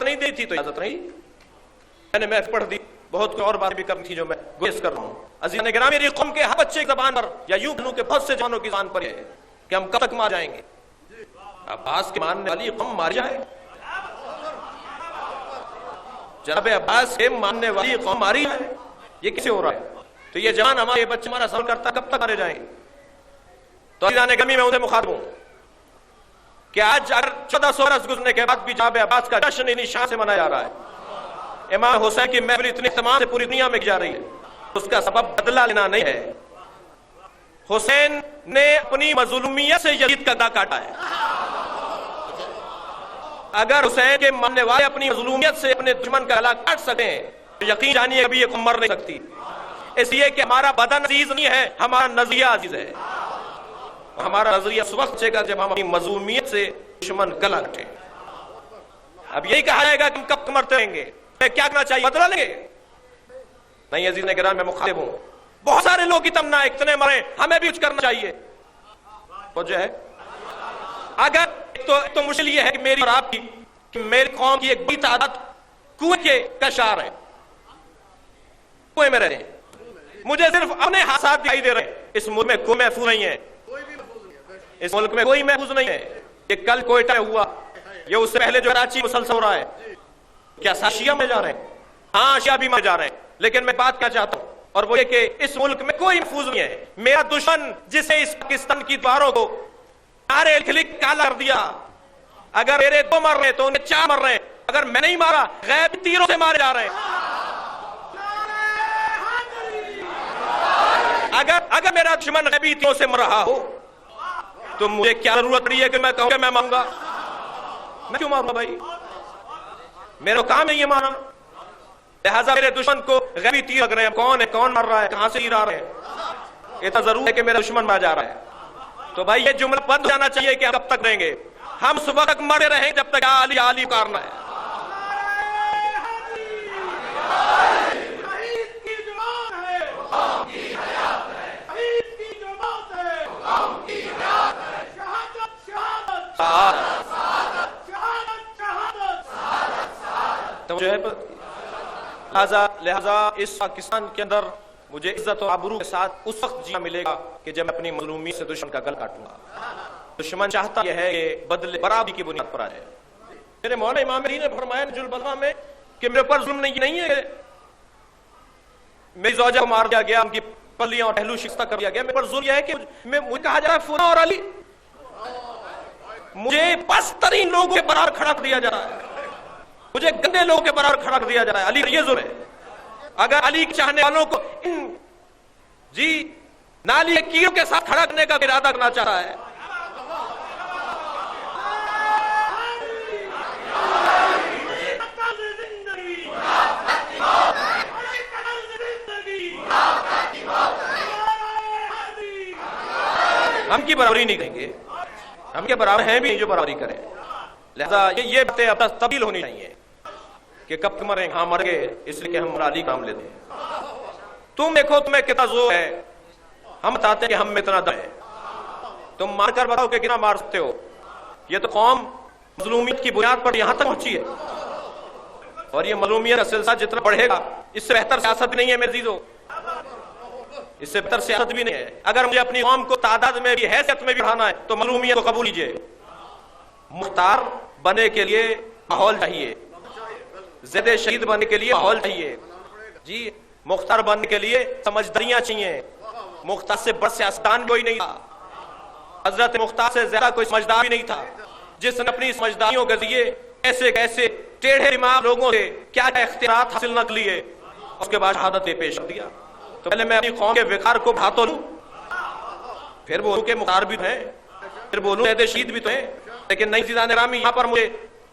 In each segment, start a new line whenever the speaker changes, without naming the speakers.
نہیں دی تھی تو اجازت نہیں. میں نے محفل پڑھ دی, بہت اور باتیں بھی کرنی تھی جو میں گزارش کر رہا ہوں. عزیزان گرامی, میری قوم کے ہر بچے کی زبان پر یا یوں کہوں کہ بہت سے جوانوں کی زبان پر ہے کہ ہم کب تک مار جائیں گے. عباس کے ماننے والی قوم مار جائے, جناب عباس کے ماننے والی قوم ماری ہے, یہ کیسے ہو رہا ہے؟ تو یہ جوان ہمارے بچے ہمارا سوال کرتا کب تک مارے جائیں گے؟ تو عزیزان گرامی, میں ان سے مخاطب ہوں کہ آج اگر 1400 برس گزرنے کے بعد بھی جناب عباس کا جشن انہی شان سے منایا جا رہا ہے, امام حسین کی محفل اتنے اہتمام سے پوری دنیا میں کی جا رہی ہے, اس کا سبب بدلہ لینا نہیں ہے. حسین نے اپنی مظلومیت سے یزید کا گلا کاٹا ہے. اگر حسین کے ماننے والے اپنی مظلومیت سے اپنے دشمن کا گلا کاٹ سکیں تو یقین جانیے کبھی یہ قوم مر نہیں سکتی, اس لیے کہ ہمارا بدن عزیز نہیں ہے, ہمارا نظریہ عزیز ہے. ہمارا نظریہ اس وقت چاہے گا جب ہم اپنی مظلومیت سے دشمن گلا کاٹیں. اب یہی کہا جائے گا کہ ہم کب مرتے رہیں گے, کیا کرنا چاہیے, بدلا لیں گے؟ نہیں عزیز نے گرامی, میں مخاطب ہوں, بہت سارے لوگ کی تمنا ہے اتنے مریں, ہمیں بھی کچھ کرنا چاہیے. وہ جو ہے اگر تو مشکل یہ ہے کہ میری اور آپ کی, کہ میری قوم کی ایک بڑی تعداد کنویں کے کشار ہیں, کنویں میں رہے ہیں. مجھے صرف اپنے حادثات دکھائی دے رہے ہیں. اس ملک میں کوئی محفوظ نہیں ہے, اس ملک میں کوئی محفوظ نہیں ہے. یہ کل کوئٹہ میں ہوا, یہ اس سے پہلے جو کراچی مسلسل ہو رہا ہے. کیا شیعہ میں جا رہے ہیں؟ ہاں شیعہ بھی میں جا رہے ہیں, لیکن میں بات کیا چاہتا ہوں اور وہ یہ کہ اس ملک میں کوئی محفوظ نہیں ہے. میرا دشمن جسے اس پاکستان کی دیواروں کو نعرے لکھ کالا کر دیا, اگر میرے 2 مر رہے ہیں تو انہیں 4 مر رہے ہیں. اگر میں نہیں مارا, غیب تیروں سے مارے جا رہے ہیں. اگر میرا دشمن غیبی تیروں سے مر رہا ہو تو مجھے کیا ضرورت پڑی ہے کہ میں کہوں کہ میں مانگا؟ میں کیوں مانگا بھائی؟ میرا کام ہے یہ مانا. لہذا میرے دشمن کو غیبی تیر لگ رہے ہیں, کون ہے, کون مر رہا ہے, کہاں سے تیر آ رہے ہیں, اتنا ضرور ہے کہ میرا دشمن مر جا رہا ہے. تو بھائی یہ جملہ بند ہو جانا چاہیے کہ ہم کب تک رہیں گے. ہم صبح تک مرے رہیں جب تک علی علی پکارنا ہے. تو جو ہے لہذا اس پاکستان کے اندر مجھے عزت اور آبرو کے ساتھ اس وقت جینا ملے گا کہ جب میں اپنی مظلومیت سے دشمن کا گل کاٹوں گا. دشمن چاہتا یہ ہے کہ بدلے برابری کی بنیاد پر آ جائے. میرے مولانا امام علی نے فرمایا نجل البلاغہ میں کہ میرے پر ظلم نہیں ہے, میری زوجہ کو مار دیا گیا, ان کی پلیاں اور پہلو شکستہ کر دیا گیا. میرے پر ظلم یہ ہے کہ مجھے کہا جا رہا ہے فلاں اور علی, مجھے پست ترین لوگوں کے برابر کھڑا کر دیا جا رہا ہے, مجھے گندے لوگوں کے برابر کھڑا کر دیا جا رہا ہے. علی یہ ظلم ہے. اگر علی کے چاہنے والوں کو جی نالی کیڑوں کے ساتھ کھڑا کرنے کا ارادہ کرنا چاہ رہا ہے, ہم کی برابری نہیں کریں گے, ہم کے برابر ہیں بھی نہیں جو برابری کریں. لہذا یہ باتیں اب تبدیل ہونی چاہیے کہ کب تم مریں, ہاں مر گئے اس لیے کہ ہم علی کام لیتے ہیں. تم دیکھو تمہیں کتنا زور ہے, ہم بتاتے ہیں کہ ہم میں اتنا دم ہے. تم مار کر بتاؤ کہ کتنا مار سکتے ہو. یہ تو قوم مظلومیت کی بنیاد پر یہاں تک پہنچی ہے, اور یہ مظلومیت کا سلسلہ جتنا بڑھے گا اس سے بہتر سیاست بھی نہیں ہے میرے عزیزو, اس سے بہتر سیاست بھی نہیں ہے. اگر مجھے اپنی قوم کو تعداد میں بھی حیثیت میں بھی بڑھانا ہے تو مظلومیت کو قبول کیجیے. مختار بننے کے لیے ماحول چاہیے, زید شہید بننے کے لیے ماحول چاہیے, جی مختار بننے کے لیے سمجھداریاں چاہیے. مختار سے بڑا سیاستدان کوئی نہیں تھا, حضرت مختار سے زیادہ کوئی سمجھدار بھی نہیں تھا, جس نے اپنی سمجھداریوں کے ذریعے ایسے کیسے ٹیڑھے دماغ لوگوں سے کیا کیا اختیارات حاصل نہ کر لیے, اس کے بعد شہادت پیش کر دیا. تو پہلے میں اپنی قوم کے وقار کو بڑھاتا لوں, پھر بولوں کہ مختار بھی تو ہیں, پھر بولوں زید شہید بھی تو ہیں. لیکن نہیں عزیزان گرامی, یہاں پر مجھے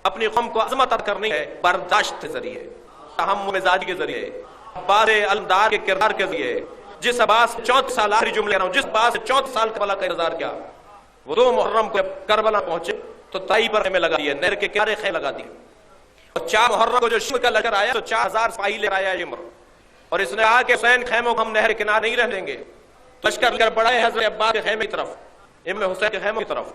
اپنی قوم کو عظمت عطا کرنی ہے برداشت کے ذریعے, تحمل مزاجی کے ذریعے, عباس علمدار کے کردار کے ذریعے. جس عباس 34 سال, آخری جملے رہا ہوں, جس عباس 34 سال کربلا کا انتظار کیا, وہ 2 محرم کو کربلا پہنچے تو تائی پر میں لگا دیے, نہر کے کنارے خیمے لگا دیے, اور 4 محرم کو جو شمر کا لشکر آیا تو 4000 سپاہی لے آیا شمر, اور اس نے کہا کہ حسین خیموں کو ہم نہر کنارے نہیں رہ دیں گے. لشکر بڑھائے حضرت عباس کے خیمے کی طرف, ابن حسین کے خیموں کی طرف,